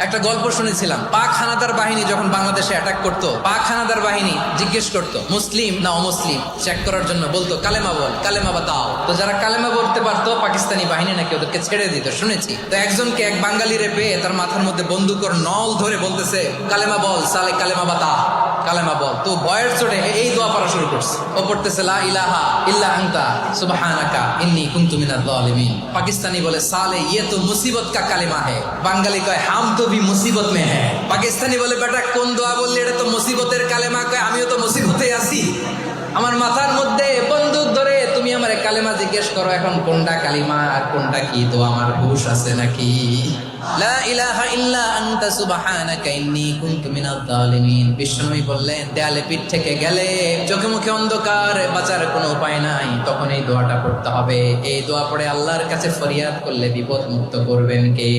একটা গল্প শুনেছিলাম, পাক হানাদার বাহিনী যখন বাংলাদেশে অ্যাটাক করতো, পাক হানাদার বাহিনী জিজ্ঞেস করতো মুসলিম না অমুসলিম চেক করার জন্য, বলতো কালেমা বল, কালেমা বাতাও। তো যারা কালেমা বলতে পারতো পাকিস্তানি বাহিনী নাকি ওদেরকে ছেড়ে দিত, শুনেছি। তো একজনকে এক বাঙালিরে পেয়ে তার মাথার মধ্যে বন্দুকর নল ধরে বলতেছে কালেমা বল সালে, কালেমা বাতা, কালেমা বল। তো ভয়ের চোটে এই দোয়া পড়া শুরু করছে। ও পড়তেছে লা ইলাহা ইল্লা আনতা সুবহানাকা ইন্নী কুনতু মিনাজ জালিমিন। পাকিস্তানি বলে সালে ইয়ে তো মুসিবত কা কালেমা হে। বাঙালি কয় হাম তো ভি মুসিবত মে হ্যাঁ। পাকিস্তানি বলে বেটা কোন দোয়া বললি, এটা তো মুসিবতের কালেমা। কয় আমিও তো মুসিবতে আছি, আমার মাথার মধ্যে বন্দুক ধরে তুমি আমার কালেমা জিজ্ঞেস করো, এখন কোনটা কালিমা আর কোনটা কি? তো আমার হুশ আছে নাকি? লা ইলাহা ইল্লা আনতা সুবহানাকা ইন্নী কুনতু মিনাজ জালিমিন। বিশ্বনবী বললেন দেয়ালে পিঠ থেকে গেলে, চোখে মুখে অন্ধকার, বাঁচার কোনো উপায় নাই, তখন এই দোয়াটা পড়তে হবে। এই দোয়া পড়ে আল্লাহর কাছে ফরিয়াদ করলে বিপদ মুক্ত করবেন কে?